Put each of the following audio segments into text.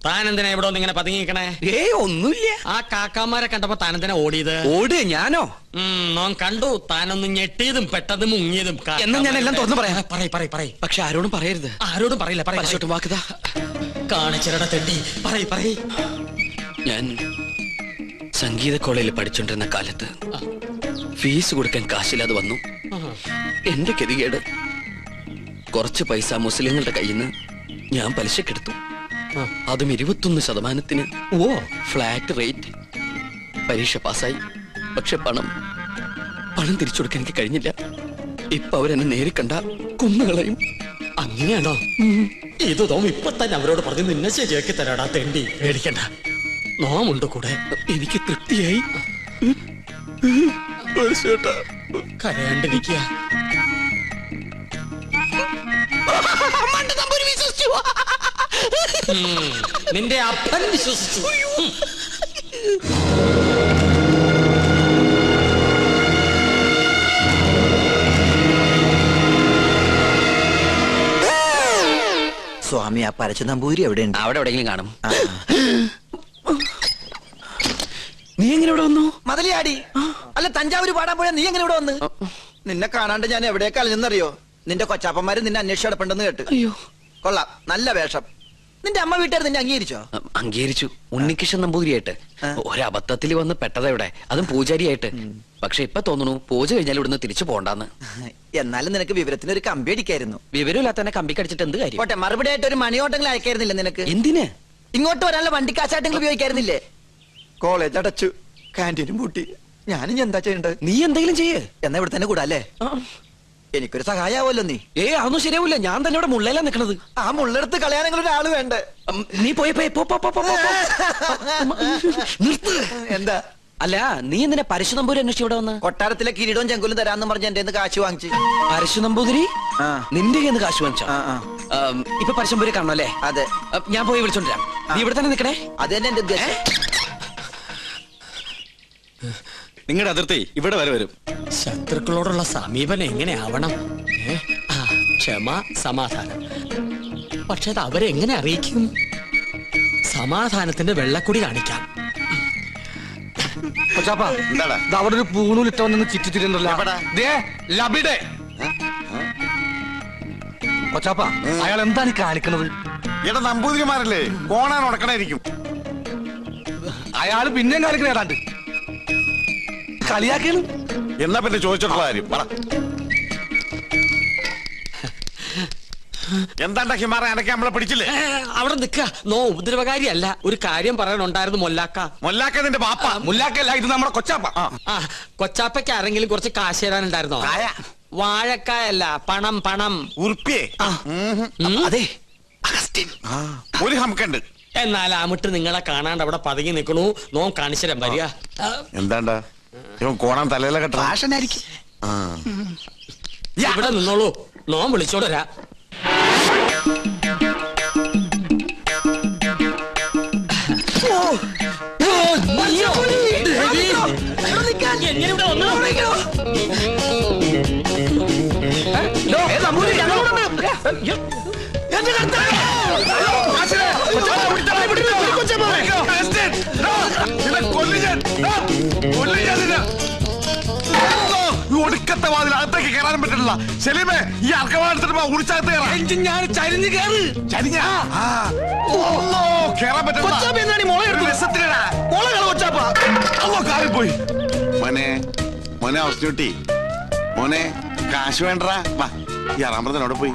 താനെന്തിനാ ഇവിടെ ഒന്ന് ഇങ്ങനെ പതുങ്ങിക്കണേ? ഒന്നുമില്ല. ആ കാക്കാമാരെ കണ്ടപ്പോ താനെന്തിനാ ഓടിയത്? ഓട് ഞാനോ? നോൻ കണ്ടു താനൊന്ന് ഞെട്ടിയതും പെട്ടതും മുങ്ങിയതും. എന്നാ ഞാൻ എല്ലാം തുറന്നു പറയാം. പറയ്. പക്ഷെ ആരോടും പറയരുത്. ആരോടും പറയില്ല. പരശോട്ട് വാക്കുതാ. കാണിച്ചിരട തെണ്ടി. പറയ്. ഞാൻ സംഗീത കോളേജിൽ പഠിച്ചോണ്ടിരുന്ന കാലത്ത് ഫീസ് കൊടുക്കാൻ കാശില്ലാതെ വന്നു. എന്റെ ഗതികേട് കുറച്ച് പൈസ മുസ്ലിങ്ങളുടെ കയ്യിൽ നിന്ന് ഞാൻ പലിശക്കെടുത്തു. അതും 21%. Flat rate. പരീക്ഷ പാസ്സായി. പക്ഷെ പണം തിരിച്ചു കൊടുക്കാൻ എനിക്ക് കഴിഞ്ഞില്ല. ഇപ്പൊ അവരെന്നെ നേരി കണ്ട കുന്നുകളയും. അങ്ങനെയാണോ? ഇത് നോം ഇപ്പൊ തന്നെ അവരോട് പറഞ്ഞ് നിന്നെ ശരിയാക്കി തരാടാ തെണ്ടി. പേടിക്കണ്ട, നോമുണ്ട് കൂടെ. എനിക്ക് തൃപ്തിയായി. കരയാണ്ടിരിക്കുക. നിന്റെ അപ്പൻ വിശ്വസിച്ചു. സ്വാമി, ആ പരച്ച നമ്പൂരി എവിടെയുണ്ട്? അവിടെ എവിടെയെങ്കിലും കാണും. നീ എങ്ങനെ ഇവിടെ വന്നു? മതലിയാടി. അല്ല, തഞ്ചാവൂര് പാടാൻ പോയാ നീ എങ്ങനെ ഇവിടെ വന്ന്? നിന്നെ കാണാണ്ട് ഞാൻ എവിടേക്ക് അലഞ്ഞെന്നറിയോ? നിന്റെ കൊച്ചാപ്പന്മാര് നിന്നെ അന്വേഷിച്ച് കിടപ്പുണ്ടെന്ന് കേട്ട്. അയ്യോ, കൊള്ളാം, നല്ല വേഷം. നിന്റെ അമ്മ വീട്ടുകാർ നിന്നെ അംഗീകരിച്ചോ? അംഗീകരിച്ചു. ഉണ്ണികൃഷ്ണൻ നമ്പൂതിരിയായിട്ട്. ഒരബദ്ധത്തിൽ വന്ന് പെട്ടതെവിടെ, അതും പൂജാരിയായിട്ട്. പക്ഷെ ഇപ്പൊ തോന്നുന്നു പൂജ കഴിഞ്ഞാൽ ഇവിടുന്ന് തിരിച്ചു പോണ്ടാന്ന്. എന്നാലും നിനക്ക് വിവരത്തിന് ഒരു കമ്പി അടിക്കായിരുന്നു. വിവരമില്ലാത്ത തന്നെ കമ്പി കടിച്ചിട്ട് എന്ത് കാര്യം? പോട്ടെ, മറുപടി ആയിട്ട് ഒരു മണിയോട്ടെങ്കിലും അയക്കായിരുന്നില്ല നിനക്ക്? എന്തിന്? ഇങ്ങോട്ട് വരാനുള്ള വണ്ടിക്കാശായിട്ടെങ്കിലും ഉപയോഗിക്കായിരുന്നില്ലേ? കോളേജ് അടച്ചു, കാന്റീനും പൂട്ടി. ഞാനും എന്താ ചെയ്യണ്ടത്? നീ എന്തെങ്കിലും ചെയ്യേ. എന്നാ ഇവിടെ തന്നെ കൂടാല്ലേ? എനിക്കൊരു സഹായാവല്ലോ നീ. അതൊന്നും ശരിയാവില്ല. ഞാൻ തന്നെ ഇവിടെ മുള്ളയിലാ നിക്കണത്. ആ മുള്ളെടുത്ത് കളയാനെങ്കിലും ഒരാള് വേണ്ടേ? നീ പോയി നിർത്ത്. എന്താ? അല്ല, നീ എന്തിനാ പരശു നമ്പൂരി അന്വേഷിച്ച് ഇവിടെ വന്ന്? കൊട്ടാരത്തിലെ കിരീടവും ചെങ്കുലും തരാന്ന് പറഞ്ഞ് എന്റെ കാശ് വാങ്ങിച്ചു. പരശു നമ്പൂതിരി നിന്റെ കയ്യിൽ നിന്ന് കാശ് വാങ്ങിച്ചോ? ഇപ്പൊ പരശുനമ്പൂരി കാണണം അല്ലേ? അതെ. ഞാൻ പോയി വിളിച്ചോണ്ടിരാം. നീ ഇവിടെ തന്നെ നിക്കണേ. അത് തന്നെ എന്റെ ഉദ്ദേശം. നിങ്ങളുടെ അതിർത്തി ഇവിടെ വരെ വരും. ശത്രുക്കളോടുള്ള സമീപനം എങ്ങനെയാവണം? ക്ഷമ, സമാധാനം. പക്ഷെ അത് അവരെങ്ങനെ അറിയിക്കും? സമാധാനത്തിന്റെ വെള്ളക്കുടി കാണിക്കാം. അവിടെ ഒരു പൂണൂലിട്ട വന്ന് ചിറ്റിത്തിരുന്നല്ലോ. കൊച്ചാപ്പ, അയാൾ എന്താണ് കാണിക്കണത്? ഇവിടെ നമ്പൂതിരിമാരല്ലേ, കോണാൻ ഉടക്കണായിരിക്കും. അയാള് പിന്നെയും കാണിക്കണ ഏതാണ്ട് കളിയാക്കിയാണ്. എന്നാ പിന്നെ ചോദിച്ചിട്ടുള്ള കാര്യം പറ. എന്താണ്ടാ ഹിമാറ, അനക്കെ നമ്മളെ പിടിച്ചില്ലേ? അവിടെ നിക്ക. നോ ഉപദ്രവകാരിയല്ല. ഒരു കാര്യം പറയാനുണ്ടായിരുന്നു. മൊല്ലാക്ക നിന്റെ ബാപ്പ. മുല്ലാക്കല്ല, ഇത് നമ്മുടെ കൊച്ചാപ്പ. കൊച്ചാപ്പയ്ക്ക് ആരെങ്കിലും കുറച്ച് കാശ് തരാനുണ്ടായിരുന്നോ? വാഴക്കായല്ല, പണം. ഉറുപ്പിയേ? അതെ, ഒരു ഹംക്കുണ്ട്. എന്നാൽ അമിട്ട് നിങ്ങളെ കാണാണ്ട് അവിടെ പതുങ്ങി നിൽക്കണു. നോം കാണിച്ചരം വരിക. എന്താണ്ടാ ഇവൻ കോണാൻ തലയിലെ കെട്ട ഫാഷനായിരിക്കും. ഇവിടെ നിന്നോളൂ, നോം വിളിച്ചോടരാ. ഒടുക്കത്തെ വാതിൽ അകത്തേക്ക് കയറാനും പറ്റില്ല. സെലീമേ, ഈ അർക്കവാടുത്തിട്ട് ഉടിച്ചകത്ത് കയറാൻ. ഞാൻ ചരിഞ്ഞ് കയറി. കേറാൻ പറ്റില്ല. പോയി മോനെ അവസ്ഥ മോനെ കാശ് വേണ്ടടാ. വാ, ഈ അറാമ്പറത്തിനോടെ പോയി.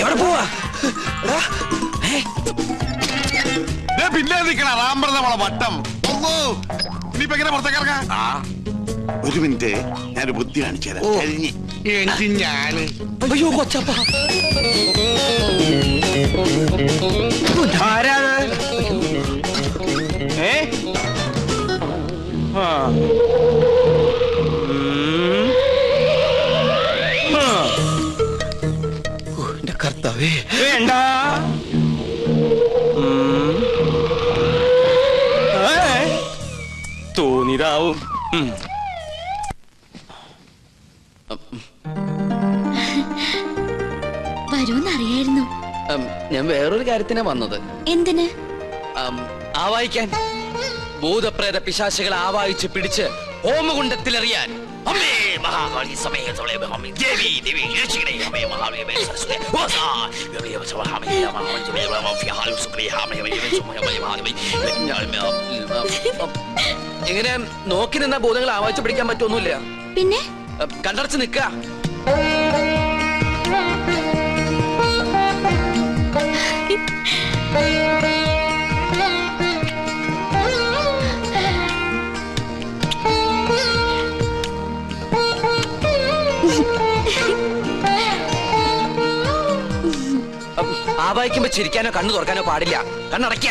എവിടെ പോവാ? പിന്നെ നിൽക്കണ റാമ്പറന്ന മോളെ വട്ടം. ഇനിയിപ്പോ എങ്ങനെ പുറത്തേക്ക് ഇറങ്ങാം? ഒരു മിനിറ്റ്, ഞാനൊരു ബുദ്ധി കാണിച്ചു തരാം. ഞാന് അയ്യോ കൊച്ചപ്പ, എന്റെ കർത്താവേ. വേണ്ട, തോന്നി നീരാവും. വരൂന്നറിയായിരുന്നു. ഞാൻ വേറൊരു കാര്യത്തിനാ വന്നത്. എന്തിന്? ആവായിക്കാൻ ഭൂതപ്രേത പിശാചുകളെ ആവാഹിച്ച് പിടിച്ച് ഹോമകുണ്ടത്തിലെറിയാൻ. അമ്മേ മഹാകാളി സമയ ദേവി ദേവി രക്ഷിക്കണേ. അമ്മേ മഹാകാളി സരസ്വതി ഓസാ ദേവി സവഹാമി മഹാമന്ത്രി മഫി ഹാലു സുക്രി ഹാമി എങ്ങനെ നോക്കി നിന്ന ഭൂതങ്ങളെ ആവാഹിച്ച് പിടിക്കാൻ പറ്റൊന്നുമില്ല. പിന്നെ കണ്ടടച്ച് നിക്ക. ആവാഹിക്കുമ്പോ ചിരിക്കാനോ കണ്ണു തുറക്കാനോ പാടില്ല. കണ്ണടയ്ക്ക.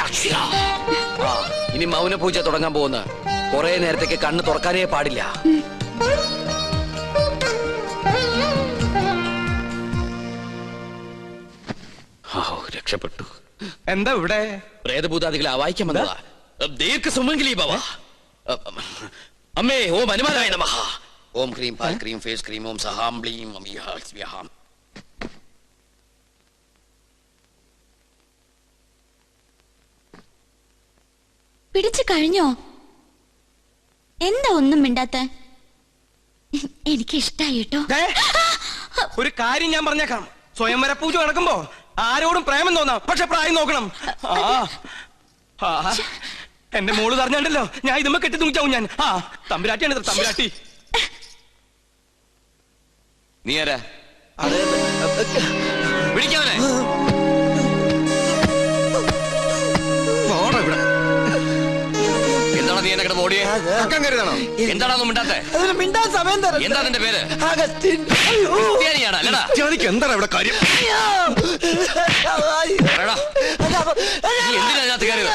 ഇനി മൗന പൂജ തുടങ്ങാൻ പോകുന്ന കുറെ നേരത്തേക്ക് കണ്ണ് തുറക്കാനേ പാടില്ല. രക്ഷപ്പെട്ടു. എന്താ ഇവിടെ? പ്രേതഭൂതാദികളെ ആവാഹിക്കാൻ വന്നതാ. ദീർഘ സുമംഗലി ഭവ. അമ്മേ ഓം ഹനുമാനായ നമഃ. ഓം ക്രീം പാൽ ക്രീം ഫേസ് ക്രീം ഓം സഹാം ബ്ലീം അമിഹാം. പിടിച്ചു കഴിഞ്ഞോ? എന്താ ഒന്നും മിണ്ടാത്ത? എനിക്ക് ഇഷ്ടായി കേട്ടോ. ഒരു കാര്യം ഞാൻ പറഞ്ഞേക്കാം. സ്വയംവര പൂജ നടക്കുമ്പോ ആരോടും പ്രേമം തോന്നാം, പക്ഷെ പ്രായം നോക്കണം. എന്റെ മോള് പറഞ്ഞാണ്ടല്ലോ ഞാൻ ഇതുമ്മ കെട്ടി തൂങ്ങിച്ചാവും ഞാൻ. തമ്പുരാട്ടിയാണ് തമ്പുരാട്ടി. നീ ആരാ? പിടിക്കാവനെ. എന്താണ് നീ എന്നെ കിടന്ന് ഓടിയേ? എന്താണെന്ന് മിണ്ടാത്തെ? മിണ്ടാൻ സമയം തരാം. എന്താ നിന്റെ പേര്? അഗസ്റ്റിൻ. ക്രിസ്ത്യാനിയാണോ? അല്ലടാ. എന്താണ് ഇവിടെ കാര്യം? പറയടാ. നീ എന്തിനാ അതിനകത്ത് കയറിയത്?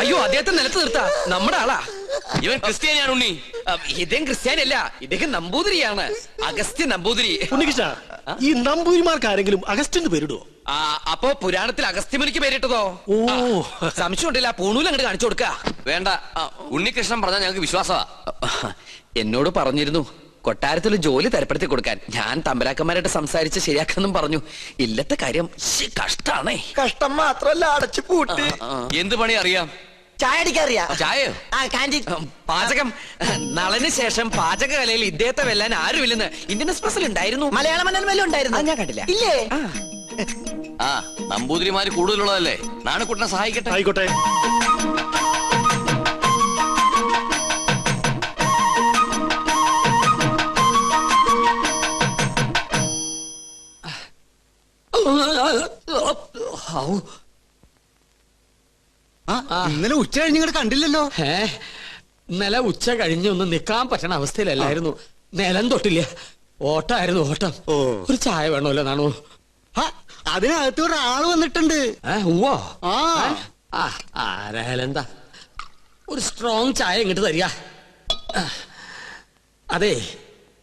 അയ്യോ, അദ്ദേഹത്തെ നിലത്ത് നിർത്താ. നമ്മുടെ ആളാ. ഇവൻ ക്രിസ്ത്യാനിയാണ് ഉണ്ണി. ഇദ്ദേഹം ക്രിസ്ത്യാനിയല്ല, ഇദ്ദേഹം നമ്പൂതിരിയാണ്. അഗസ്ത്യ നമ്പൂതിരി. ഉണ്ണികൃഷ്ണ, ഈ നമ്പൂതിരിമാർക്ക് ആരെങ്കിലും അഗസ്റ്റിന് പേരിടുവോ? അപ്പോ പുരാണത്തിൽ അഗസ്ത്യമുനിക്ക് പേരിട്ടതോ? ഓ, സംശയം ഉണ്ടല്ല. പൂണൂൽ അങ്ങോട്ട് കാണിച്ചു കൊടുക്ക. വേണ്ട, ഉണ്ണികൃഷ്ണൻ പറഞ്ഞാൽ ഞങ്ങൾക്ക് വിശ്വാസമാ. എന്നോട് പറഞ്ഞിരുന്നു കൊട്ടാരത്തിൽ ജോലി തരപ്പെടുത്തി കൊടുക്കാൻ. ഞാൻ തമ്പരാക്കന്മാരായിട്ട് സംസാരിച്ച് ശരിയാക്കാന്നും പറഞ്ഞു. ഇല്ലത്തെ കാര്യം കഷ്ടാണേ. കഷ്ടം മാത്രല്ല, അടച്ചു പൂട്ടി. എന്ത് പണി അറിയാം? ചായ അടിക്കാറിയാ? ചായയോ? പാചകം. നളന് ശേഷം പാചകകലയിൽ ഇദ്ദേഹത്തെ വെല്ലാൻ ആരുമില്ലെന്ന് ഇന്ത്യൻ എക്സ്പ്രസിൽ ഉണ്ടായിരുന്നു. മലയാള മനോരമയിലും ഉണ്ടായിരുന്നു. ഞാൻ കണ്ടില്ല. ഇല്ലേ? നമ്പൂതിരിമാര് കൂടുതലുള്ളതല്ലേ. നാണക്കുട്ടനെ സഹായിക്കട്ടെ. ആയിക്കോട്ടെ. ഇന്നലെ ഉച്ച കഴിഞ്ഞ് ഇങ്ങോട്ട് കണ്ടില്ലല്ലോ. ഇന്നലെ ഉച്ച കഴിഞ്ഞൊന്നും നിക്കാൻ പറ്റണ അവസ്ഥയിലല്ലായിരുന്നു. നിലം തൊട്ടില്ല. ഓട്ടായിരുന്നു ഓട്ടം. ഒരു ചായ വേണമല്ലോ നാണു? അതിനകത്ത് ഒരാള് വന്നിട്ടുണ്ട്. ഉവ്വോ? ആ ആരായാലും എന്താ, ഒരു സ്ട്രോങ് ചായ ഇങ്ങോട്ട് തരിക. അതെ,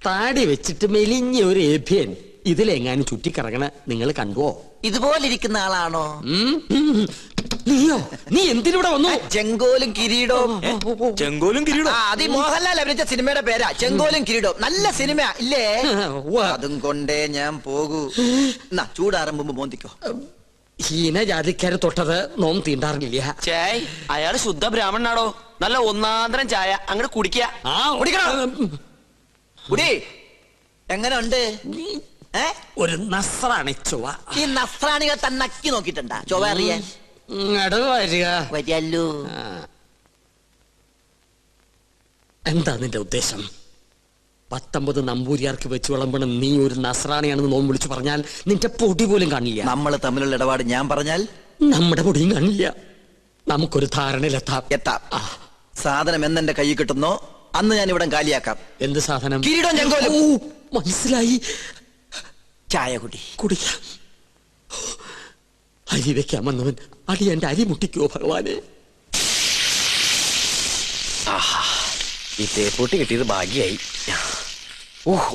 താടി വെച്ചിട്ട് മെലിഞ്ഞ ഒരു ഏഭ്യൻ ഇതിലെങ്ങാനും ചുറ്റിക്കറങ്ങണ നിങ്ങൾ കണ്ടുവോ? ഇതുപോലിരിക്കുന്ന ആളാണോ? നീയോ? നീ എന്തിനിവിടെ വന്നു? ചെങ്കോലും കിരീടവും. ചെങ്കോലും കിരീടം. അത് ഈ മോഹൻലാൽ അഭിനയിച്ച സിനിമയുടെ പേരാ, ചെങ്കോലും കിരീടവും. നല്ല സിനിമ ഇല്ലേ? അതും കൊണ്ടേ ഞാൻ പോകൂ. എന്നാ ചൂടാറുമ്പോ മോന്തിക്കോ. ഹീനജാതിക്കാര് തൊട്ടത് നോം തീണ്ടാറില്ല. ചേയ്, അയാള് ശുദ്ധ ബ്രാഹ്മണനാടോ. നല്ല ഒന്നാന്തരം ചായ അങ്ങോട്ട് കുടിക്കുക. കുടി. എങ്ങനെ ഉണ്ട്? ഒരു നസ്രാണി ചൊവ്വ. ഈ നസ്രാണികൾ തന്നക്കി നോക്കിട്ടുണ്ടാ ചൊവ്വ അറിയാൻ? വരികല്ലോ. എന്താ നിന്റെ ഉദ്ദേശം? 19 നമ്പൂരിയാർക്ക് വെച്ച് വിളമ്പണം നീ ഒരു നസ്രാണിയാണെന്ന് നോം വിളിച്ചു പറഞ്ഞാൽ നിന്റെ പൊടി പോലും കാണില്ല. നമ്മൾ തമ്മിലുള്ള ഇടപാട് ഞാൻ പറഞ്ഞാൽ നമ്മുടെ പൊടിയും കാണില്ല. നമുക്കൊരു ധാരണയിലെത്താം. എത്താം. സാധനം എന്നെന്റെ കയ്യിൽ കിട്ടുന്നോ അന്ന് ഞാൻ ഇവിടെ കാലിയാക്കാം. എന്ത് സാധനം? കിരീടം ചെങ്കോലും. മനസ്സിലായി. ചായ കുടി. കുടിക്കാം. അരി വെക്കാമെന്നവൻ അടി എന്റെ അരി മുട്ടിക്കോ ഭഗവാനെ. ഈ തേപ്പൂട്ടി കിട്ടിയത് ഭാഗ്യായി.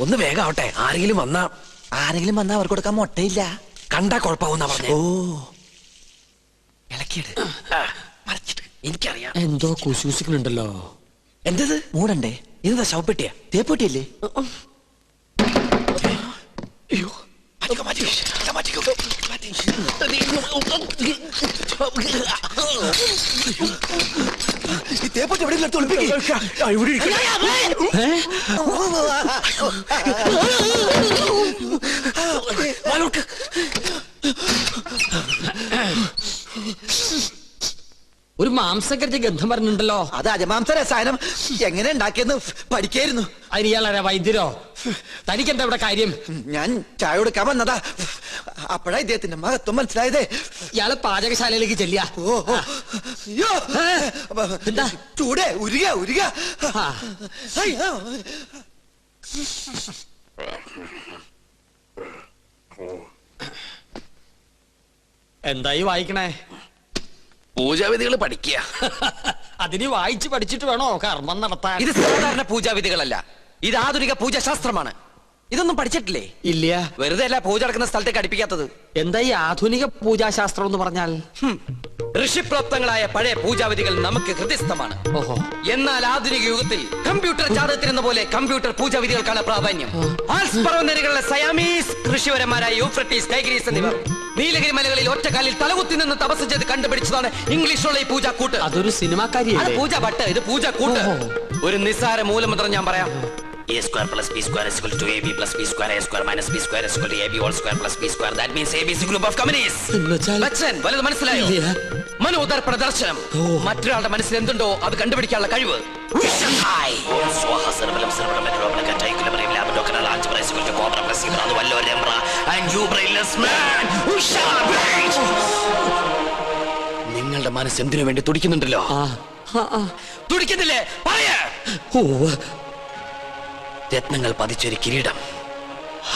ഒന്ന് വേഗം ആവട്ടെ. ആരെങ്കിലും വന്നാ അവർക്ക് കൊടുക്കാൻ മുട്ടയില്ല. കണ്ടാ കുഴപ്പമാവുന്ന പറഞ്ഞേ. ഇളക്കിയിട്. എനിക്കറിയാം. എന്തോ കുശൂസിക്കുന്നുണ്ടല്ലോ. എന്തത്? മൂടണ്ടേ? ഇതെന്താ ശവപ്പെട്ടിയാ? തേപ്പെട്ടിയല്ലേ? ഈ തേപ്പെട്ടി എവിടെയെങ്കിലും എടുത്ത് ഒളിപ്പിക്ക്. ഒരു മാംസകരിച്ച ഗന്ധം പറഞ്ഞിട്ടുണ്ടല്ലോ. അത് അജമാംസ രസായനം എങ്ങനെ ഉണ്ടാക്കിയെന്ന് പഠിക്കായിരുന്നു. അതിന് ഇയാളാരാ വൈദ്യരോ? തനിക്കെന്താ ഇവിടെ കാര്യം? ഞാൻ ചായ കൊടുക്കാൻ വന്നതാ. അപ്പോഴാ ഇദ്ദേഹത്തിന്റെ മഹത്വം മനസ്സിലായതേ. ഇയാള് പാചകശാലയിലേക്ക് ചെല്ലിയ. ഓ ഓ. അയ്യോ. എന്താ? ചൂടേ ഉരുക. ആ. അയ്യോ. എന്തായി വായിക്കണേ? പൂജാവിധികൾ പഠിക്കുക. അതിന് വായിച്ച് പഠിച്ചിട്ട് വേണോ കർമ്മം നടത്താൻ? ഇത് സാധാരണ പൂജാവിധികളല്ല, ഇത് ആധുനിക പൂജാശാസ്ത്രമാണ്. ഇതൊന്നും പഠിച്ചിട്ടില്ലേ? ഇല്ല. വെറുതെ അല്ല പൂജ നടക്കുന്ന സ്ഥലത്തേക്ക് അടുപ്പിക്കാത്തത്. എന്താ ഈ ആധുനിക പൂജാശാസ്ത്രം എന്ന് പറഞ്ഞാൽ? ഋഷിപ്രാപ്തങ്ങളായ പഴയ പൂജാവിധികൾ നമുക്ക് ഹൃദയസ്ഥമാണ്. ഓഹോ. എന്നാൽ ആധുനിക യുഗത്തിൽ കമ്പ്യൂട്ടർ ജാതകത്തിനെന്ന പോലെ കമ്പ്യൂട്ടർ പൂജാവിധികൾക്കാണ് പ്രാധാന്യം. ആൽസ് പർവ്വതനിരകളിലെ സയാമീസ് ഋഷിവരന്മാരായ യൂഫ്രട്ടീസ്, ടൈഗ്രീസ് എന്നിവർ നീലഗിരി മലകളിൽ ഒറ്റക്കാലിൽ തലകുത്തി നിന്ന് തപസ് ചെയ്ത് കണ്ടുപിടിച്ചതാണ് ഇംഗ്ലീഷിലുള്ള ഈ പൂജാക്കൂട്ട്. അതൊരു സിനിമാക്കാരിയല്ലേ? പൂജ ഭട്ട്, ഇത് പൂജാക്കൂട്ട്. ഒരു നിസ്സാര മൂലമന്ത്രം ഞാൻ പറയാം. A square plus b square is equal to ab plus b square, a square minus b square is equal to ab whole square plus b square. That means ab is a group of companies. Bachchan, വലുത് മനസ്സിലായോ? മനോദർപ്പണ ദർശനം. മറ്റൊരാളുടെ മനസ്സിൽ എന്തുണ്ടോ അത് കണ്ടുപിടിക്കാനുള്ള കഴിവ്. നിങ്ങളുടെ മനസ്സ് എന്തിനു വേണ്ടി തുടിക്കുന്നുണ്ടല്ലോ? തുടിക്കുന്നില്ലേ? പറയാ. രത്നങ്ങൾ പതിച്ചൊരു കിരീടം,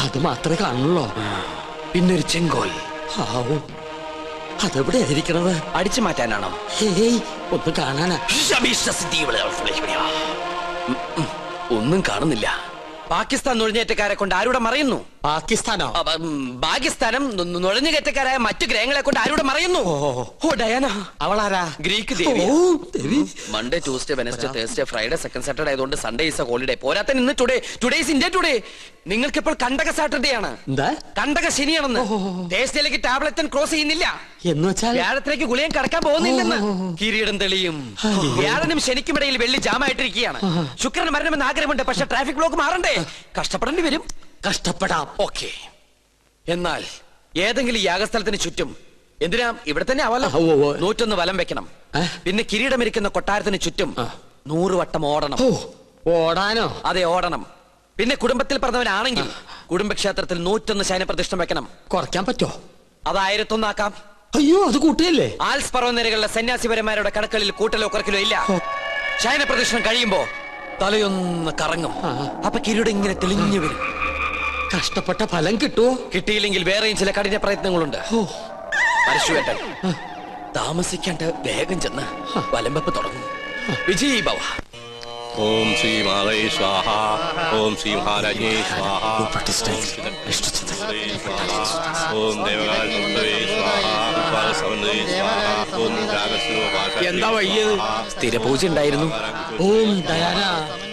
അത് മാത്രമേ കാണുള്ളൂ. പിന്നൊരു ചെങ്കോൽ. അതെവിടെ ഇരിക്കണത്? അടിച്ചു മാറ്റാനാണോ? ഒന്ന് കാണാനാ. ഒന്നും കാണുന്നില്ല. പാകിസ്ഥാൻ നുഴഞ്ഞേറ്റക്കാരെ കൊണ്ട് ആരുടെ മറയുന്നു? പാകിസ്ഥാനോ? പാകിസ്ഥാനും നുഴഞ്ഞുകയറ്റക്കാരായ മറ്റു ഗ്രഹങ്ങളെ കൊണ്ട് ആരുടെ മറയുന്നു? ഓ ഡയാന. അവളാരാ? ഗ്രീക്ക് ദേവി. ദേവി. Monday, Tuesday, Wednesday, Thursday, Friday, second Saturday ആയതുകൊണ്ട് സൺഡേ ഈസ് എ ഹോളിഡേ. പോരാത്ത ഇന്ന് ടുഡേ ഈസ് ഇന്ത്യ ടുഡേ. നിങ്ങൾക്ക് ഇപ്പോൾ കണ്ടക സാറ്റർഡേ ആണ്. എന്താ? കണ്ടക ശനിയാണെന്ന്. തേഴ്സ്ഡേയിലേക്ക് ടാബ്ലറ്റ് ക്രോസ് ചെയ്യുന്നില്ല. എന്ന് വെച്ചാൽ വ്യാഴത്തിലേക്ക് ഗുളിയം കടക്കാൻ പോകുന്നില്ലെന്ന്. കിരീടം തെളിയും. വ്യാഴനും ശനിക്കുമിടയിൽ വെള്ളി ജാമായിട്ടിരിക്കുകയാണ്. ശുക്രന് മരണമെന്ന് ആഗ്രഹമുണ്ട്, പക്ഷെ ട്രാഫിക് ബ്ലോക്ക് മാറണ്ടേ? കഷ്ടപ്പെടേണ്ടി വരും. കഷ്ടപ്പെടാം. ഓക്കെ. എന്നാൽ ഏതെങ്കിലും യാഗസ്ഥലത്തിന് ചുറ്റും, എന്തിനാ ഇവിടെ തന്നെ ആവാലോ, 101 വലം വെക്കണം. പിന്നെ കിരീടമിരിക്കുന്ന കൊട്ടാരത്തിന് ചുറ്റും 100 വട്ടം ഓടണം. ഓടാനോ? അതെ, ഓടണം. പിന്നെ കുടുംബത്തിൽ പറഞ്ഞവനാണെങ്കിൽ കുടുംബക്ഷേത്രത്തിൽ 101 ശയനപ്രതിഷ്ഠം വെക്കണം. കുറയ്ക്കാൻ പറ്റോ? അത് 1001 ആക്കാം. അയ്യോ, അത് കൂട്ടിയല്ലേ? ആൽസ് പർവ്വതനിരകളിലെ സന്യാസിപരന്മാരുടെ കണക്കുകളിൽ കൂട്ടലോ കുറക്കലോ ഇല്ല. ശയനപ്രദക്ഷിണം കഴിയുമ്പോ തലയൊന്ന് കറങ്ങും. അപ്പൊ കിരീടം ഇങ്ങനെ തെളിഞ്ഞു വരും. കഷ്ടപ്പെട്ട ഫലം കിട്ടുവോ? കിട്ടിയില്ലെങ്കിൽ വേറെയും ചില കഠിന പ്രയത്നങ്ങളുണ്ട്. പരശുവേട്ടൻ താമസിക്കാണ്ട് വേഗം ചെന്ന് വലംവെപ്പ് തുടങ്ങും. വിജയ് ഭവ. ഓം ശ്രീ മാതേ സ്വാഹ. ഓം ശ്രീ മഹാരാജ്ഞേ സ്വാഹ. ഓം ദേവകാൽ സ്വാഹ. എന്താ വയ്യത്? സ്ഥിരപൂജ ഉണ്ടായിരുന്നു. ഓം ദയാന.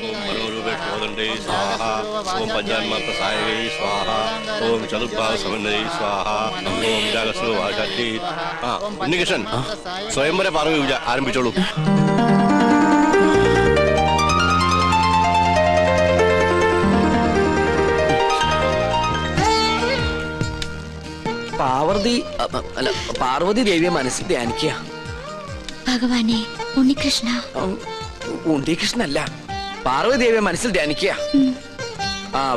ഓം മനോരൂപേ കോദണ്ഡേ സ്വാഹ. ഓം പഞ്ചാത്മാർത്ഥസായകേ സ്വാഹ. ഓം ചതുർഭാഗ സമന്വയേ സ്വാഹ. ഓം ജാഗസ്വഭാഷാറ്റി. ഉണ്ണികൃഷ്ണൻ, സ്വയംവര പാർവ്വ പൂജ ആരംഭിച്ചോളൂ. പാർവതി ദേവിയെ മനസ്സിൽ ധ്യാനിക്കുക. ഭഗവാനെ, ഉണ്ണികൃഷ്ണ. ഉണ്ണികൃഷ്ണല്ല, പാർവതി ദേവിയെ മനസ്സിൽ ധ്യാനിക്കുക.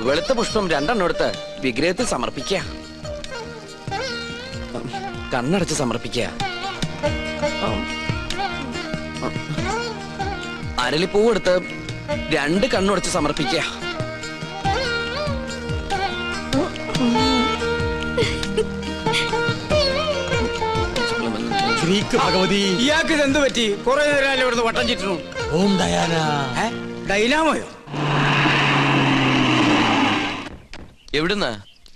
വെളുത്ത പുഷ്പം 2 എടുത്ത് വിഗ്രഹത്തിൽ സമർപ്പിക്കുക. കണ്ണടച്ച് സമർപ്പിക്കുക. അരളിപ്പൂവ് എടുത്ത് 2 കണ്ണുടച്ച് സമർപ്പിക്കുക. ഗ്രീക്ക് ഭഗവതി. ഇയാൾക്ക് ഇതെന്ത് പറ്റി? കുറെ നേരം ഇവിടുന്ന് വട്ടം ചുറ്റുന്നു. ഓം ദയാന. ഡൈനാമോയോ? എവിടുന്ന്?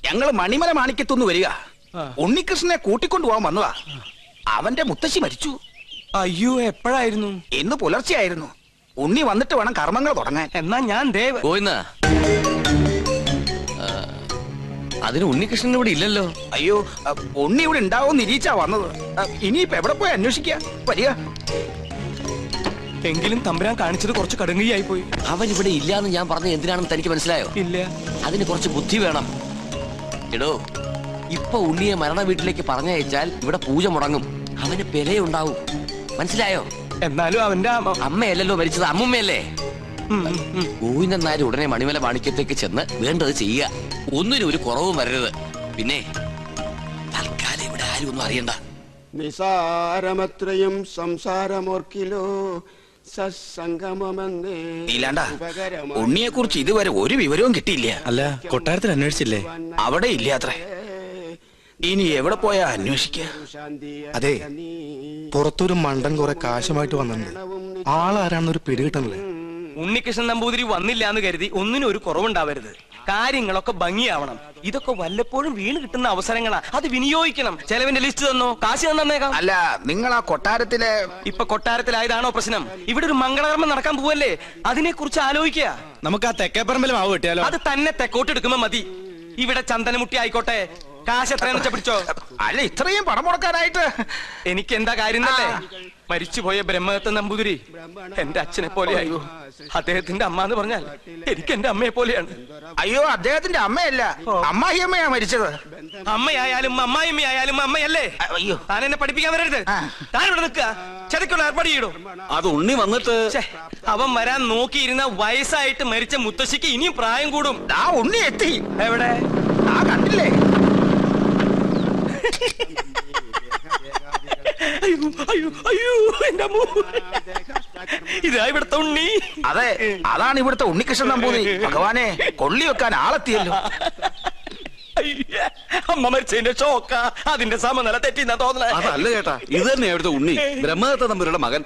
ഞങ്ങള് മണിമല മാണിക്കത്തുനിന്ന് വരിക. ഉണ്ണികൃഷ്ണനെ കൂട്ടിക്കൊണ്ടുപോകാൻ വന്നതാ. അവന്റെ മുത്തശ്ശി മരിച്ചു. അയ്യോ, എപ്പോഴായിരുന്നു? ഇന്ന് പുലർച്ചെയായിരുന്നു. ഉണ്ണി വന്നിട്ട് വേണം കർമ്മങ്ങൾ തുടങ്ങാൻ. എന്നാ ഞാൻ ദേവ്. പോയിന്ന അതിന് ഉണ്ണികൃഷ്ണൻ ഇവിടെ ഇല്ലല്ലോ. അയ്യോ, ഉണ്ണി ഇവിടെ ഉണ്ടാവും നിരീച്ചാ വന്നത്. ഇനിയിപ്പോ എവിടെ പോയി അന്വേഷിക്കാ? വരിക. എങ്കിലും തമ്പുരാൻ കാണിച്ചത് കുറച്ച് കടുങ്കയായി പോയി. അവൻ ഇവിടെ ഇല്ലാന്ന് ഞാൻ പറഞ്ഞത് എന്തിനാണെന്ന് തനിക്ക് മനസ്സിലായോ? ഇല്ല. അതിന് കുറച്ച് ബുദ്ധി വേണം. എടോ, ഇപ്പൊ ഉണ്ണിയെ മരണ വീട്ടിലേക്ക് പറഞ്ഞയച്ചാൽ ഇവിടെ പൂജ മുടങ്ങും, അവന് പെലയുണ്ടാവും. മനസ്സിലായോ? എന്നാലും അവന്റെ അമ്മയല്ലല്ലോ മരിച്ചത്, അമ്മുമ്മയല്ലേ? ഗോവിന്ദൻ നായർ ഉടനെ മണിമല മാണിക്യത്തേക്ക് ചെന്ന് വേണ്ടത് ചെയ്യുക. ഒന്നിനും ഒരു കുറവും വരരുത്. പിന്നെ തൽക്കാലം ഇവിടെ ആരും ഒന്നും അറിയണ്ട. നിസാരമത്രയും സംസാരമോർക്കിലോ സത്സംഗമമെന്നേ. നീലാണ്ട, ഉണ്ണിയെ കുറിച്ച് ഇതുവരെ ഒരു വിവരവും കിട്ടിയില്ല. അല്ല, കൊട്ടാരത്തിൽ അന്വേഷിച്ചില്ലേ? അവിടെ ഇല്ലാത്രേ. ഇനി എവിടെ പോയാ അന്വേഷിക്ക? അതെ, പുറത്തൊരു മണ്ടൻ കുറെ കാശുമായിട്ട് വന്നിട്ടുണ്ട്. ആളാരാണെന്നൊരു പിടികിട്ടണല്ലേ. ഉണ്ണികൃഷ്ണൻ നമ്പൂതിരി വന്നില്ല എന്ന് കരുതി ഒന്നിനും ഒരു കുറവുണ്ടാവരുത്. കാര്യങ്ങളൊക്കെ ഭംഗിയാവണം. ഇതൊക്കെ വല്ലപ്പോഴും വീണ് കിട്ടുന്ന അവസരങ്ങളാ, അത് വിനിയോഗിക്കണം. ചെലവിന്റെ ലിസ്റ്റ് തന്നോ, കാശ് തന്നേക്കാം. അല്ല, നിങ്ങൾ ആ കൊട്ടാരത്തിലെ ഇപ്പൊ കൊട്ടാരത്തിലായതാണോ പ്രശ്നം? ഇവിടെ ഒരു മംഗളകർമ്മം നടക്കാൻ പോവല്ലേ, അതിനെ കുറിച്ച് ആലോചിക്കുക. നമുക്ക് ആ തെക്കേപ്പറമ്പിൽ മാവ് കിട്ടിയാലോ? അത് തന്നെ തെക്കോട്ട് എടുക്കുമ്പോ മതി. ഇവിടെ ചന്ദനമുട്ടി ആയിക്കോട്ടെ. കാശ് എത്രയെന്ന് വെച്ചാ പിടിച്ചോ. അല്ല, ഇത്രയും പണം മുടക്കാനായിട്ട് എനിക്ക് എന്താ കാര്യം തന്നെ? മരിച്ചുപോയ ബ്രഹ്മദത്ത നമ്പൂതിരി എന്റെ അച്ഛനെ പോലെയായോ? അദ്ദേഹത്തിന്റെ അമ്മ എന്ന് പറഞ്ഞാൽ എനിക്ക് എന്റെ അമ്മയെ പോലെയാണ്. അയ്യോ, അദ്ദേഹത്തിന്റെ അമ്മയല്ല, അമ്മായിയമ്മയാ മരിച്ചത്. അമ്മയായാലും അമ്മായിമ്മയായാലും അമ്മയല്ലേ? അയ്യോ, താൻ എന്നെ പഠിപ്പിക്കാൻ വരരുത്. താൻ ഇവിടെ നിൽക്കുക, ചതയ്ക്കുള്ള ഏർപ്പാട് ചെയ്യണോ? അത് ഉണ്ണി വന്നിട്ട് അവൻ വരാൻ നോക്കിയിരുന്ന വയസ്സായിട്ട് മരിച്ച മുത്തശ്ശിക്ക് ഇനിയും പ്രായം കൂടും. ആ ഉണ്ണി എത്തി. എവിടെ? ആ കണ്ടില്ലേ? അയ്യോ അയ്യോ അയ്യോ, എന്റെ അമ്മോ, ഇതാ ഇവിടുത്തെ ഉണ്ണി. അതെ, അതാണ് ഇവിടുത്തെ ഉണ്ണികൃഷ്ണൻ നമ്പൂതിരി. ഭഗവാനെ, കൊള്ളി വെക്കാൻ ആളെത്തിയല്ലോ. അമ്മ മരിച്ചതിന്റെ ഷോക്ക, അതിന്റെ സമനില തെറ്റിന്നാ തോന്നണേ. അതല്ല ചേട്ടാ, ഇത് തന്നെ ഇവിടുത്തെ ഉണ്ണി, ബ്രഹ്മദത്ത നമ്പൂതിരിയുടെ മകൻ.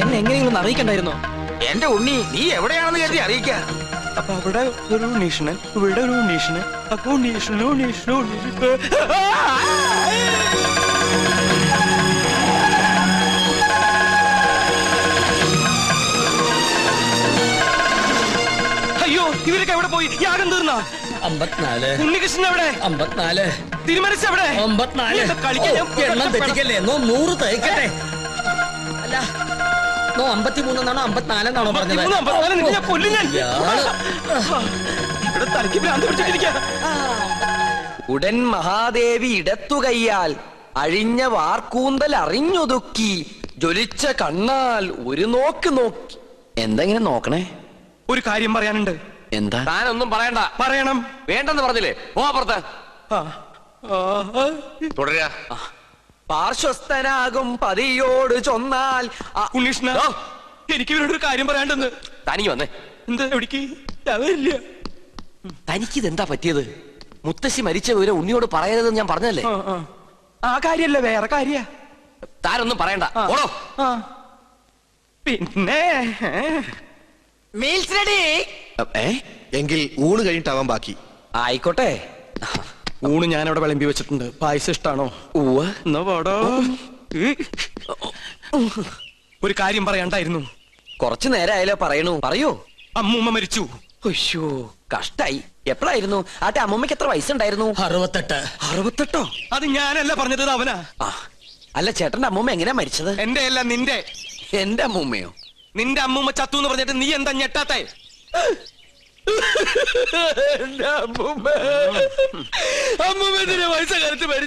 എന്നെ എങ്ങനെയെങ്കിലും അറിയിക്കണ്ടായിരുന്നോ? എന്റെ ഉണ്ണി, നീ എവിടെയാണെന്ന് കരുതി അറിയിക്ക. അപ്പൊ അവിടെ ഒരു ഉണ്ണീഷണൻ, ഇവിടെ ഒരു ഉണ്ണീഷണൻ. അപ്പൊ ഉണ്ണീഷണൻ ഉണ്ണീഷണൻ ഉണ്ണീഷണൻ. അയ്യോ, ഇവരൊക്കെ എവിടെ പോയി? യാഗം തീർന്ന 54 ഉണ്ണികൃഷ്ണൻ എവിടെ? 54 തിരുമനസ് എവിടെ? 54 എണ്ണം തെറ്റിക്കല്ലേ. 100 തേക്കട്ടെ. അല്ല, 53 എന്നാണോ 54 എന്നാണോ പറഞ്ഞത്? ഇവിടെ തലയ്ക്ക് ഭ്രാന്ത് പിടിച്ചിട്ടിരിക്കുക. ഉടൻ മഹാദേവി ഇടത്തു കൈയാൽ അഴിഞ്ഞ വാർക്കൂന്തൽ അറിഞ്ഞൊതുക്കി ജ്വലിച്ച കണ്ണാൽ ഒരു നോക്ക് നോക്കി. എന്തെങ്കിലും നോക്കണേ. ഒരു കാര്യം പറയാനുണ്ട്. എന്താ? താനൊന്നും പറയണ്ട. പറയണം. വേണ്ടെന്ന് പറഞ്ഞില്ലേ? പോ അപ്പുറത്ത്. തുടരുക. പാർശ്വസ്ഥനാകും പതിയോട് ചൊന്നാൽ ഉണ്ണീഷ്ണ, എനിക്ക് ഇവരോടൊരു കാര്യം പറയാണ്ടെന്ന്. തനിക്ക് വന്നേ. എന്താ? എവിടേക്ക്? വരില്ല. തനിക്കിതെന്താ പറ്റിയത്? മുത്തശ്ശി മരിച്ച വിവരം ഉണ്ണിയോട് പറയരുതെന്ന് ഞാൻ പറഞ്ഞല്ലേ? ആ കാര്യല്ല, വേറെ കാര്യ. താനൊന്നും പറയണ്ട. ഓടോ. പിന്നെ മീൽസ് റെഡി. എങ്കിൽ ഊണ് കഴിഞ്ഞിട്ടാവാൻ ബാക്കി. ആയിക്കോട്ടെ. ഊണ് ഞാൻ അവിടെ വിളമ്പി വെച്ചിട്ടുണ്ട്. പായസം ഇഷ്ടാണോ? എന്നാ പാടോ. ഒരു കാര്യം പറയണ്ടായിരുന്നു. കുറച്ചു നേരമായാലോ പറയണു. പറയൂ. അമ്മൂമ്മ മരിച്ചു. അയ്യോ, കഷ്ടായി. എപ്പോഴായിരുന്നു? ആട്ടെ, അമ്മൂമ്മക്ക് എത്ര വയസ്സുണ്ടായിരുന്നു? 68. 68? അത് ഞാനല്ല പറഞ്ഞത്, അവനാ. അല്ല, ചേട്ടന്റെ അമ്മൂമ്മ എങ്ങനെയാ മരിച്ചത്? എന്റെ അല്ല, നിന്റെ. എന്റെ അമ്മൂമ്മയോ? നിന്റെ അമ്മൂമ്മ ചത്തു എന്ന് പറഞ്ഞിട്ട് നീ എന്താ ഞെട്ടാത്തെ?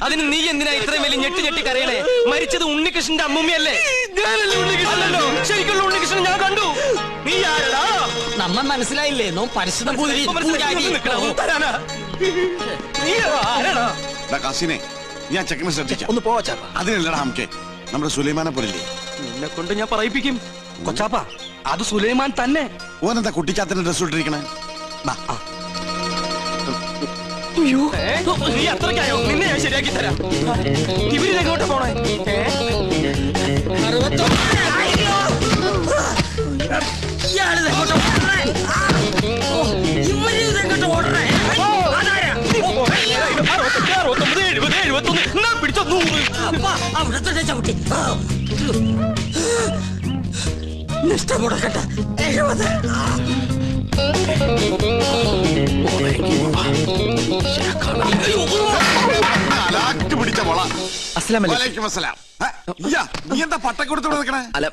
അതിന് നീ എന്തിനാ ഇത്രയും വലിയ ഞെട്ടി ഞെട്ടി കരയണേ? മരിച്ചത് ഉണ്ണികൃഷ്ണന്റെ അമ്മൂമ്മയല്ലേ? അല്ലല്ലോ, ശരിക്കുള്ള ഉണ്ണികൃഷ്ണൻ ഞാൻ കണ്ടു. നീ ആരടാ? നമ്മ മനസ്സിലായില്ലേ? നോ പരിശുദ്ധ പൂതിരി. തരാനാ? നീ ആരടാ? കസിനെ, ഞാൻ ചെക്കനെ ശ്രദ്ധിച്ച. ഒന്ന് പോവാ. അതിനല്ലടാ നമുക്ക് നമ്മുടെ സുലൈമാനെ പോലില്ലേ. നിന്നെ കൊണ്ട് ഞാൻ പറയിപ്പിക്കും. കൊച്ചാപ്പ, അത് സുലൈമാൻ തന്നെ. ഓനെന്താ കുട്ടിച്ചാത്തന്റെ ഡ്രസ് ഇട്ടിരിക്കണേ? അയ്യോ, നീ അത്രയ്ക്കായോ? നിന്നെ ഞാൻ ശരിയാക്കി തരാം. ഇവരിതെങ്ങോട്ട് പോണേ? അവിടത്തെ ചവിട്ടി. നിഷ്ഠ മുടക്കണ്ട. 70. അലാക്ക് പിടിച്ച മുള. അസ്സലാമു അലൈക്കും. വലൈക്കും അസ്സലാം. ഇയ്യാ, നീ എന്താ പട്ടക്കൊടുത്തോടെ നിൽക്കണേ? അല്ല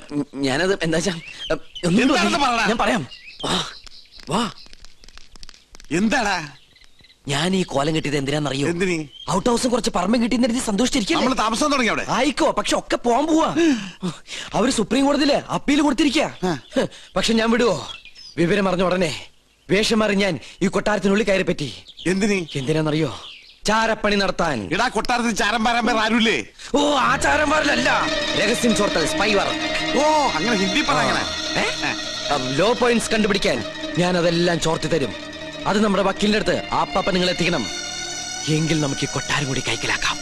ഞാനത് എന്താ വെച്ചാ എന്താണെന്ന് പറയടാ. ഞാൻ പറയാം. വാ എന്താടാ ഞാൻ ഈ കോലം കെട്ടിയത് എന്തിനാന്നറിയോ? എന്തിന്? ഔട്ട് ഹൗസും കുറച്ച് പറമ്പും കിട്ടിയെന്ന് സന്തോഷിച്ചിരിക്കും. നമ്മള് താമസം തുടങ്ങി അവിടെ. ആയിക്കോ, പക്ഷെ ഒക്കെ പോവാൻ പോവാ. അവര് സുപ്രീം കോടതിയില് അപ്പീൽ കൊടുത്തിരിക്കുക. പക്ഷെ ഞാൻ വിടുവോ? വിവരം അറിഞ്ഞ ഉടനെ വേഷം മാറി ഞാൻ ഈ കൊട്ടാരത്തിനുള്ളിൽ കയറി പറ്റി. എന്തിന്? എന്തിനാന്നറിയോ? ചാരപ്പണി നടത്താൻ. ഇടാ കൊട്ടാരത്തിൽ ചാരം പാരാൻ പേർ ആരുമില്ലേ? ഓ ആചാരം പാടില്ലല്ല, രഹസ്യം ചോർത്തൽ, സ്പൈ വർ. ഓ അങ്ങനെ ഹിന്ദി പറയണേ. ലോ പോയിന്റ്സ് കണ്ടുപിടിക്കാൻ ഞാൻ അതെല്ലാം ചോർത്തി തരും. അത് നമ്മുടെ വക്കീലിന്റെ അടുത്ത് ആപ്പാപ്പ നിങ്ങൾ എത്തിക്കണം. എങ്കിൽ നമുക്ക് ഈ കൊട്ടാരം കൂടി കൈക്കലാക്കാം.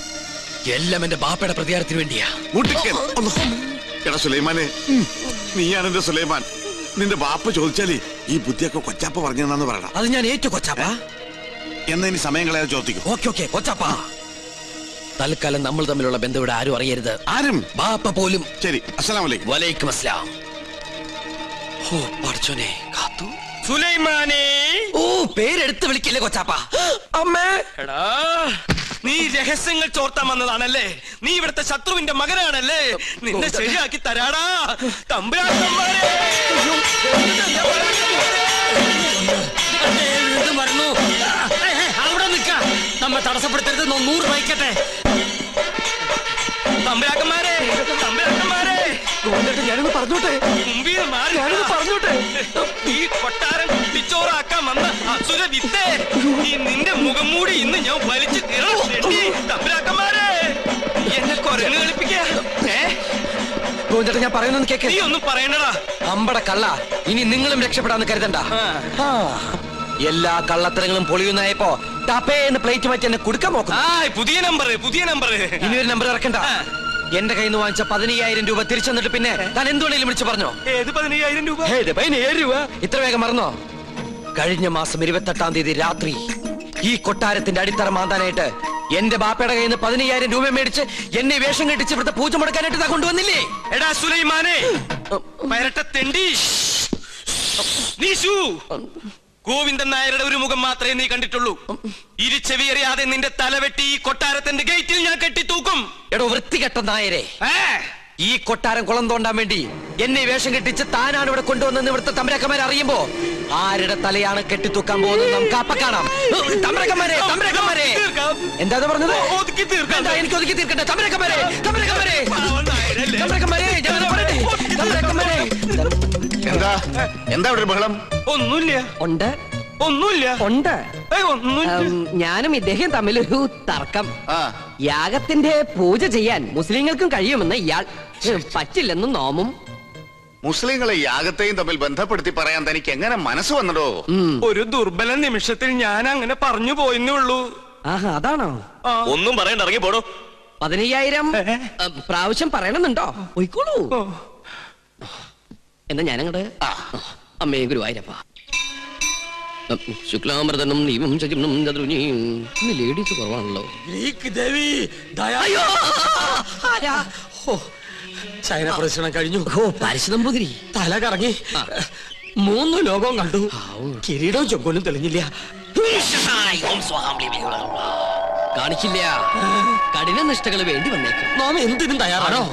എല്ലാം എന്റെ ബാപ്പയുടെ പ്രതികാരത്തിന് വേണ്ടിയാ. മുട്ടിക്കൽ. എടാ സുലൈമാനെ, നീയാണ് എന്റെ സുലൈമാൻ. നിന്റെ ബാപ്പ ചോദിച്ചാലേ ഈ ബുദ്ധിയൊക്കെ കൊച്ചാപ്പ പറഞ്ഞെന്നു പറയണം. അത് ഞാൻ ഏറ്റു കൊച്ചാപ്പ. എന്നാ ഇനി സമയം കളയാതെ ചോദിക്കും. ഓക്കെ ഓക്കെ കൊച്ചാപ്പ. തൽക്കാലം നമ്മൾ തമ്മിലുള്ള ബന്ധം ഇവിടെ ആരും അറിയരുത്. ആരും? ബാപ്പ പോലും. ശരി. അസ്സലാമു അലൈക്കും. വലൈക്കും അസ്സലാം. ഓ പഠിച്ചോനെ കാത്തു. സുലൈമാനെ. ഓ പേരെടുത്ത് വിളിക്കില്ലേ കൊച്ചാപ്പ. അമ്മേ. എടാ നീ രഹസ്യങ്ങൾ ചോർത്താൻ വന്നതാണല്ലേ? നീ ഇവിടുത്തെ ശത്രുവിന്റെ മകനാണല്ലേ? നിന്നെ ശരിയാക്കി തരാടാ തമ്പുരാക്കന്മാരെ. മറന്നു. അവിടെ നിൽക്ക. നമ്മെ തടസ്സപ്പെടുത്തരുത്. 100 വയ്ക്കട്ടെ. തമ്പുരാക്കന്മാരെ, തമ്പുരാക്കന്മാരെ, ഞാനൊന്ന് പറഞ്ഞോട്ടെ. മുമ്പിൽ മാറി. ഞാനൊന്ന് പറഞ്ഞോട്ടെ. ഈ കൊട്ടാരം കുട്ടിച്ചോറാക്കാൻ വന്ന അസുര വിത്തേ, ഈ നിന്റെ മുഖം മൂടി ഇന്ന് ഞാൻ വലിച്ചു കീറി. തമ്പുരാക്കന്മാരെ, എന്നെ കൊരങ്ങ് കളിപ്പിക്കാ. ഗോവിന്ദേട്ടൻ ഞാൻ പറയുന്നൊന്ന് കേക്ക്. നീ ഒന്നും പറയണടാ. അമ്പട കള്ള, ഇനി നിങ്ങളും രക്ഷപ്പെടാന്ന് കരുതണ്ട. ആ, എല്ലാ കള്ളത്തരങ്ങളും പൊളിയുന്നായപ്പോ ടപ്പേന്ന് പ്ലേറ്റ് മാറ്റി എന്നെ കൊടുക്കാൻ നോക്കും. പുതിയ നമ്പർ, പുതിയ നമ്പർ. ഇനി ഒരു നമ്പർ ഇറക്കണ്ട. എന്റെ കയ്യിൽ നിന്ന് വാങ്ങിച്ച 15,000 രൂപ തിരിച്ചു തന്നിട്ട് പിന്നെ താൻ എന്തുകൊണ്ടെങ്കിലും വിളിച്ചു പറഞ്ഞോ? ഏത് 15,000 രൂപ? 15,000 രൂപ ഇത്ര വേഗം മറന്നോ? കഴിഞ്ഞ മാസം 28-ാം തീയതി രാത്രി ഈ കൊട്ടാരത്തിന്റെ അടിത്തറ മാന്താനായിട്ട് എന്റെ ബാപ്പയുടെ കയ്യിൽ നിന്ന് 15,000 രൂപ മേടിച്ച് എന്നെ വേഷം കെട്ടിച്ച് ഇവിടുത്തെ പൂജ മുടക്കാനായിട്ട് താ കൊണ്ടുവന്നില്ലേ? എടാ സുലൈമാനെ, പരട്ട തെണ്ടി. നീശു, ഗോവിന്ദൻ നായരുടെ ഒരു മുഖം മാത്രമേ നീ കണ്ടിട്ടുള്ളൂ. ഇരുചെവിയറിയാതെ നിന്റെ തലവെട്ടി ഈ കൊട്ടാരത്തിന്റെ ഗേറ്റിൽ ഞാൻ കെട്ടിത്തൂക്കും. എടോ വൃത്തികെട്ട നായരെ, ഈ കൊട്ടാരം കുളം തോണ്ടാൻ വേണ്ടി എന്നെ വേഷം കെട്ടിച്ച് താനാണ് ഇവിടെ കൊണ്ടുവന്നെന്ന് ഇവിടുത്തെ തമ്പുരാക്കന്മാരെ അറിയുമ്പോ ആരുടെ തലയാണ് കെട്ടിത്തൂക്കാൻ പോകുന്നത് നമുക്ക് അപ്പ കാണാം. തമ്പുരാക്കന്മാരെ, തമ്പുരാക്കന്മാരെ. എന്താ പറഞ്ഞത്? വേണ്ട, എനിക്ക് ഒതുക്കി തീർക്കട്ടെ. തമ്പുരാക്കന്മാരെ, തമ്പുരാക്കന്മാരെ, തമ്പുരാക്കന്മാരെ, ഞാനത് പറയട്ടെ. തമ്പുരാക്കന്മാരെ. എന്താ എന്താ ഇവിടെ ഒരു ബഹളം? ഒന്നുമില്ല. ഉണ്ട്, ഒന്നുമില്ല. ഉണ്ട്. ഒന്നുമില്ല. ഞാനും ഇദ്ദേഹം തമ്മിലൊരു തർക്കം. ആ യാഗത്തിന്റെ പൂജ ചെയ്യാൻ മുസ്ലിങ്ങൾക്കും കഴിയുമെന്ന് ഇയാൾ, പറ്റില്ലെന്നും നോമും. മുസ്ലിങ്ങളെ യാഗത്തെയും തമ്മിൽ ബന്ധപ്പെടുത്തി പറയാൻ തനിക്ക് എങ്ങനെ മനസ്സ് വന്നടോ? ഒരു ദുർബല നിമിഷത്തിൽ ഞാൻ അങ്ങനെ പറഞ്ഞു പോയെന്നേ ഉള്ളൂ. ആഹാ, അതാണോ? ഒന്നും പറയണ്ട, ഇറങ്ങി പോടോ. 15,000 പ്രാവശ്യം പറയണമെന്നുണ്ടോ? പോയിക്കോളൂ. എന്നാ ഞാനങ്ങട്. അമ്മേ ഗുരുവായൂരപ്പ. ശുക്ലാമൃതനും നീവും ശചിനും ചതുർനിയും. ഇന്ന് ലേഡീസ് കുറവാണല്ലോ. ഗ്രീക്ക് ദേവി ദയാ. ചൈന പ്രദർശനം കഴിഞ്ഞു. ഓ പരശുനമ്പൂതിരി. തല കറങ്ങി. 3 ലോകവും കണ്ടു. കിരീടവും ചൊങ്കോലും തെളിഞ്ഞില്ല. കാണിക്കില്ല. കഠിന നിഷ്ഠകൾ വേണ്ടി വന്നേക്കും. നാം എന്തിനും തയ്യാറാണോ?